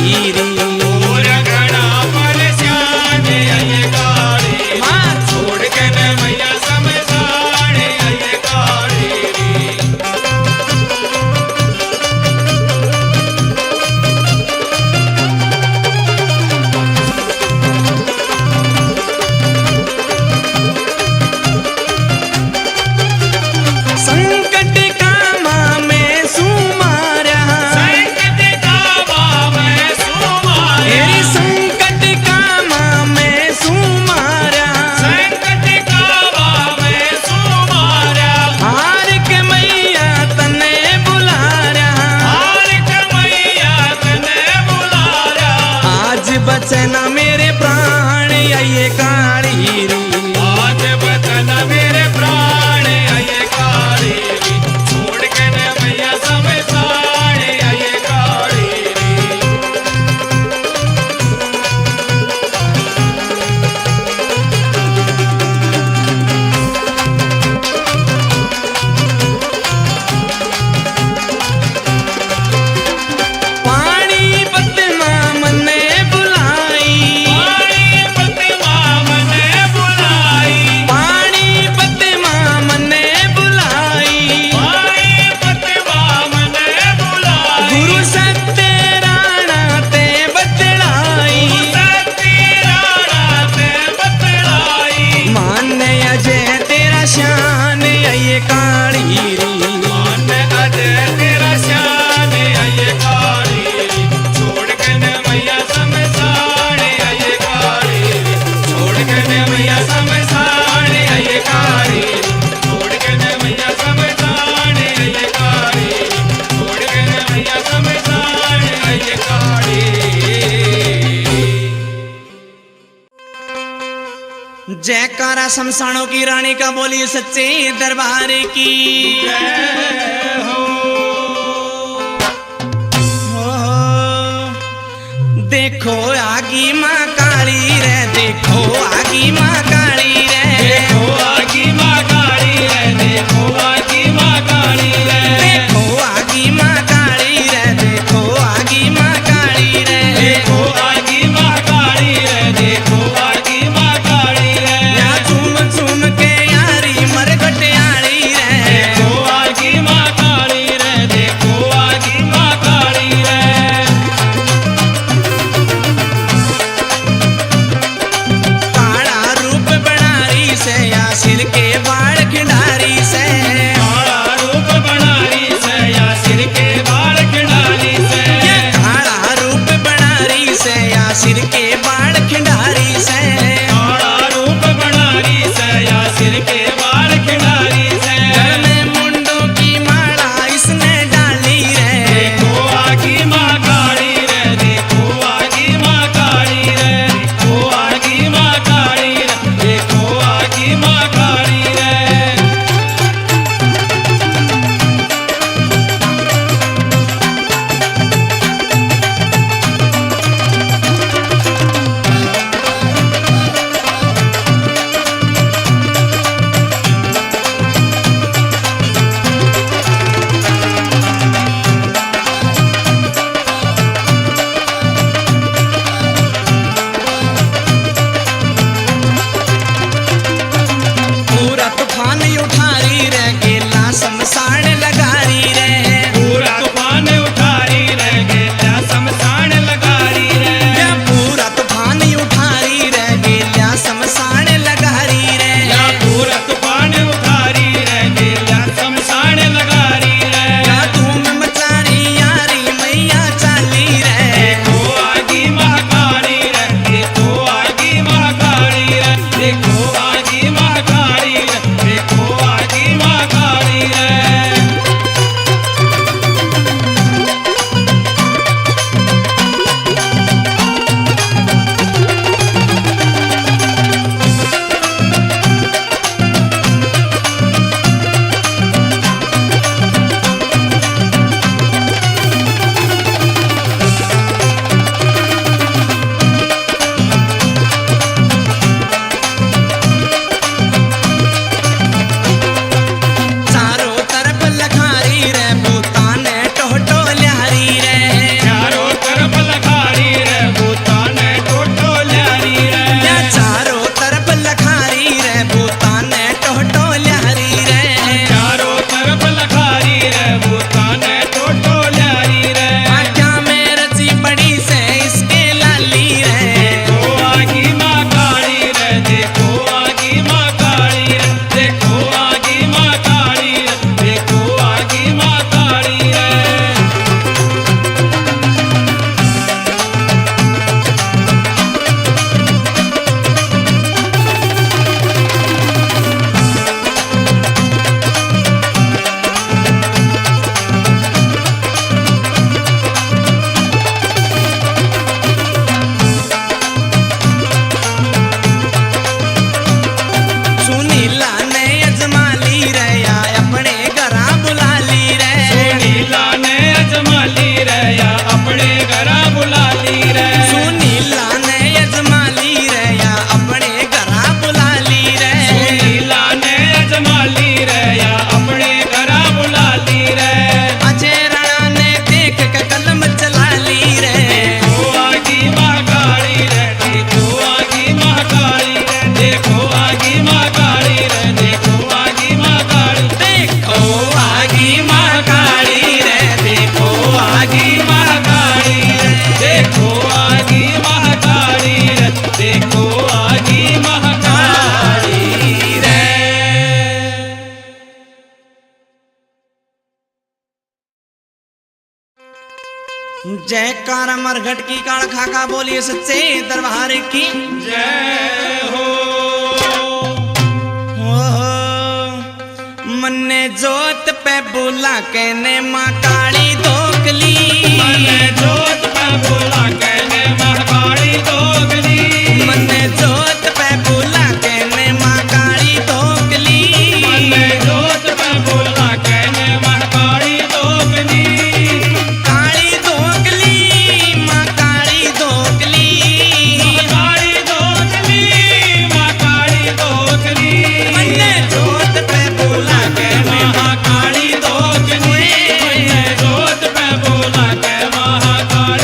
काली री और घना परेशान ये काली माँ छोड़ के न मैया समझान ये काली री संकट कामा में सुमारा संकट कामा में सुमारा तेरी संकट कामा में सुमारा संकट कामा में सुमारा हार के मैया तने बुला रहा हार के मैया तने बुला रहा आज बचना मेरे प्राण ये काली री आज बचना मेरे प्राण ये काली री छोड़ के न मैया समझान ये काली री पानी पतमा मने बुलाई पानी प्रतिमा मने बुलाई पानी पतमा मने बुलाई पानी प्रतिमा मने बुलाई गुरु सत्य राणा ते बतलाई शक्ति राणा ते बतलाई मान्य अजय तेरा शान ये काली री मान अजय तेरा शान ये काली री छोड़ के न मैया समझान ये काली री छोड़ के न मैया समझान ये काली री छोड़ के न मैया समझान ये काली री छोड़ के न मैया समझान ये काली री जयकारा शमशानों की रानी का बोली सच्चे दरबार की हो देखो आगी माँ काली रे देखो आगी माँ काली रे देखो आगी माँ काली रे देखो आगी माँ काली रे देखो आगी माँ काली रे देखो आगी माँ काली रे देखो आगी माँ काली रे देखो आगी माँ काली रे या चूम चूम के यारी मरघट आली रे देखो आगी माँ काली रे देखो आगी माँ काली रे काला रूप जयकार मरघट की काल खाका बोलिए सच्चे दरबार की जय हो। मन्ने जोत पे बुला कहने माँ काली दोगली, मन्ने जोत पे बुला कहने माँ काली दोगली, मन्ने जोत पे बुला कहने माँ काली दोगली, मन्ने जोत पे बुला कहने माँ काली दोगली, काली दोगली माँ काली दोगली, काली दोगली माँ काली दोगली, मन्ने जोत पे बुला कहने माँ काली दोगली, मन्ने जोत पे बुला के माँ काली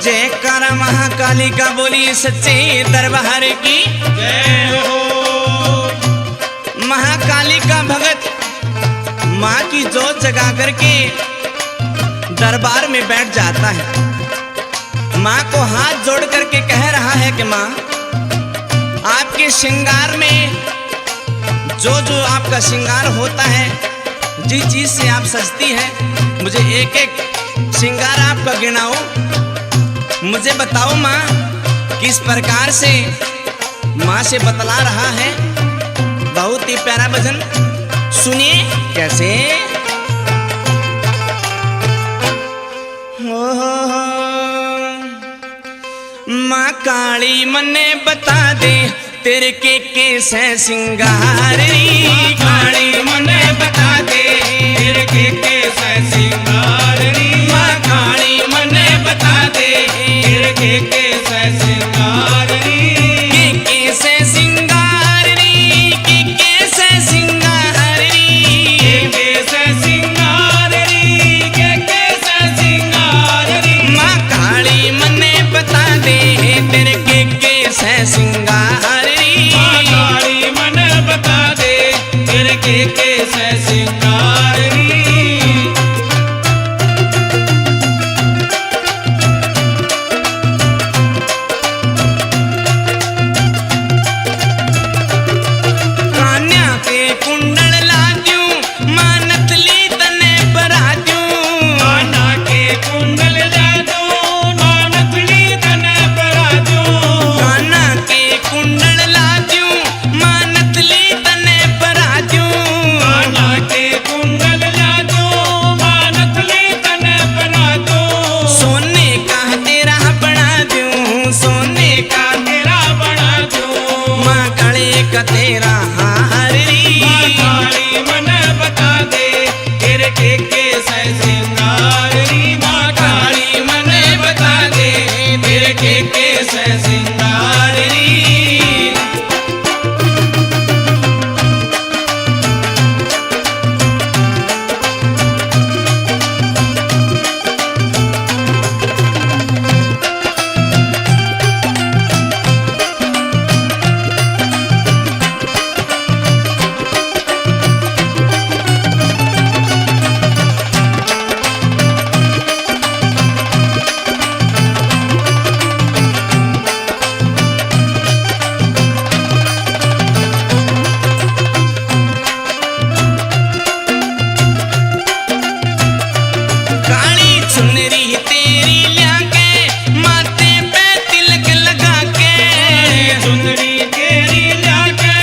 जयकारा महाकाली का बोली सच्चे दरबार की जय हो। महाकाली का भगत माँ की जोत जगा करके दरबार में बैठ जाता है। माँ को हाथ जोड़ करके कह रहा है कि माँ, आपके श्रृंगार में जो जो आपका श्रृंगार होता है, जिस चीज से आप सजती है, मुझे एक एक श्रृंगार आपका गिनाओ, मुझे बताओ माँ। किस प्रकार से माँ से बतला रहा है। बहुत ही प्यारा भजन सुनिए कैसे। माँ काली मने बता दे तेरे के कैसे श्रृंगार री। काली मने बता दे तेरे के कैसे श्रृंगार री। माँ काली मने बता दे तेरे के कैसे श्रृंगार री। के कैसे श्रृंगार री, के कैसे श्रृंगार री। के कैसे श्रृंगार री, के कैसे श्रृंगार री। माँ काली मने बता दे तेरे के कैसे श्रृंगार री। माँ काली मने बता दे तेरे के कैसे श्रृंगार री। कान्या के कुंडल लाद्यूं, माँ नथली तने बराद्यूं। कान्हा के कुंडल लाद्यूं, माँ नथली तने बराद्यूं। कान्हा के कुंडल लाद्यूं, माँ नथली तने बराद्यूं। कान्हा के कुंडल लाद्यूं, माँ नथली तने बराद्यूं। सोने का तेरा बना दूं, सोने का तेरा बना दूं। माँ गले का तेरा हार री। माँ काली मने बता दे तेरे के कैसे श्रृंगार री। माँ काली मने बता दे तेरे के कैसे श्रृंगार री। काली चुनरी तेरी ल्याके, माथे पे तिलक लगा के। चुनरी तेरी लाके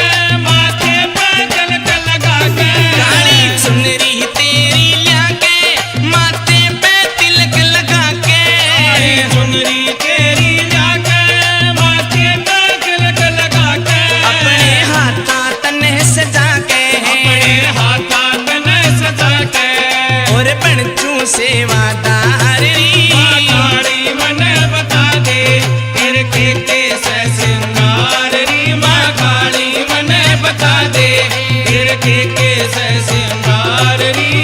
माथे पे तिलक लगा के। काली चुनरी तेरी ल्याके, माथे पे तिलक लगा के। चुनरी तेरी लाके माथे पे तिलक लगा के। अपने हाथा तने सजा के, अपने हाथा तने सजा के। और बनचू सेवादार री। माँ काली मने बता दे तेरे के कैसे श्रृंगार री। माँ काली मने बता दे तेरे के कैसे श्रृंगार री।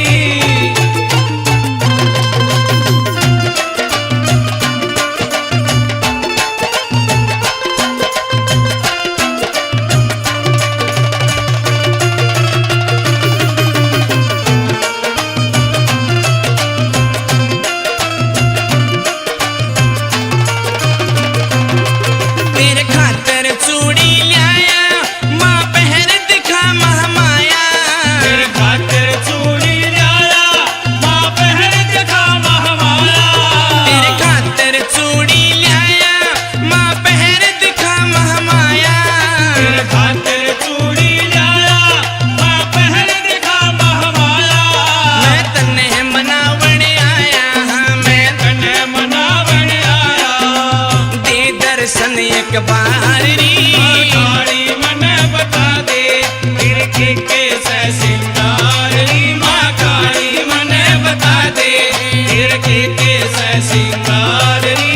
तेरे खातर चूड़ी लाया, माँ पहर दिखा महामाया। तेरे खातिर चूड़ी लाया, माँ पहर दिखा महामाया। तेरे खातर चूड़ी लाया, माँ पहर दिखा महामाया। तेरे खातिर चूड़ी लाया, माँ पहर दिखा महामाया। मैं तन्ने मनावण आया, मैं कने मनावन आया। दे दर्शन एक बार री। माँ काली मने बता दे तेरे के कैसे श्रृंगार री। माँ काली मने बता दे तेरे के कैसे श्रृंगार री।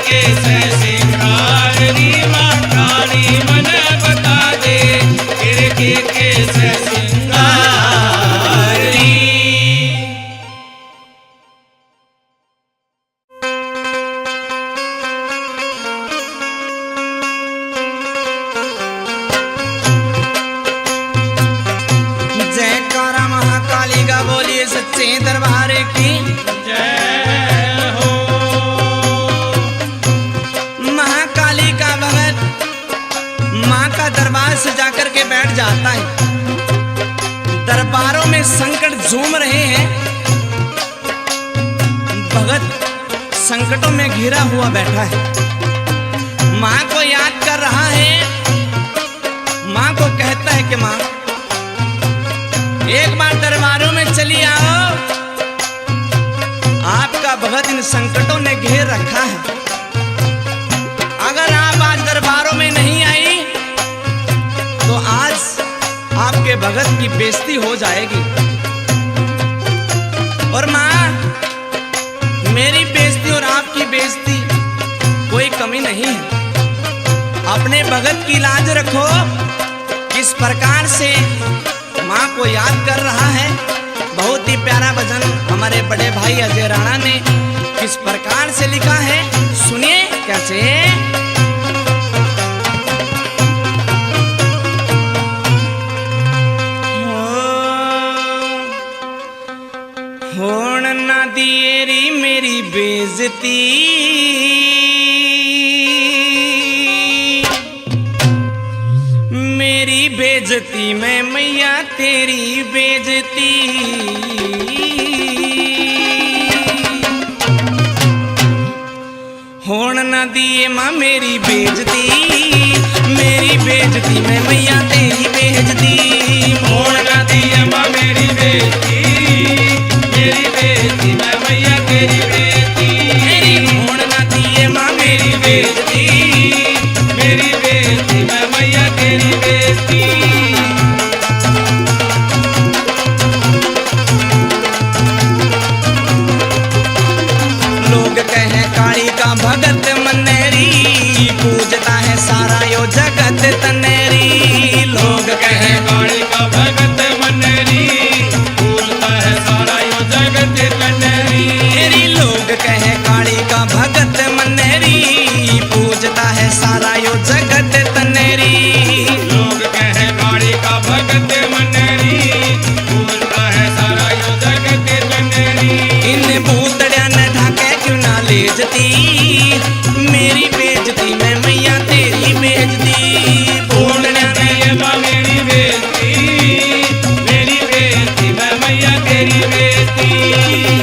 कैसे सिंगार री माँ काली मन बता दे के कैसे सिंगार री। जयकारा महाकाली का बोलिए सच्चे दरबार की जय हो। महाकाली का भगत माँ का दरबार से जाकर के बैठ जाता है। दरबारों में संकट झूम रहे हैं, भगत संकटों में घिरा हुआ बैठा है। माँ को याद कर रहा है, माँ को कहता है कि माँ एक बार दरबारों में चली आओ, आपका भगत इन संकटों ने घेर रखा है। अगर आप आज दरबारों में नहीं आई तो आज आपके भगत की बेइज्जती हो जाएगी। और माँ, मेरी बेइज्जती और आपकी बेइज्जती कोई कमी नहीं है। अपने भगत की लाज रखो। किस प्रकार से माँ को याद कर रहा है, बहुत ही प्यारा भजन हमारे बड़े भाई अजय राणा ने किस प्रकार से लिखा है, सुनिए कैसे। होण ना दिएरी मेरी बेइज्जती, मेरी बेइज्जती में मैया तेरी बेइज्जती। होण ना दिए माँ मेरी बेइज्जती, मेरी बेइज्जती में मैया तेरी बेइज्जती। होण ना दिए माँ मेरी बेइज्जती, मेरी बेइज्जती मैं मैया तेरी बेइज्जती। मेरी होण ना दिए माँ मेरी बेइज्जती, मेरी बेइज्जती मैं मैया तेरी बेइज्जती। लोग कहे काली का भगत मनेरी, पूजता है सारा यो जगत तनेरी। लोग कहे काली का भगत मनेरी, पूजता है सारा यो जगत तनेरी। मेरी लोग कहे काली का भगत मनेरी, पूजता है सारा यो जगत तनेरी। लोग कहे काली का भगत मनेरी, पूजता है सारा यो जगत तनेरी। इन भूतड़िया न ढाके क्यों ना लेजती, मेरी बेइज्जती में मैया तेरी बेइज्जती। भूतड़िया न मेरी बेइज्जती, मेरी बेइज्जती मैं मैया तेरी बेइज्जती।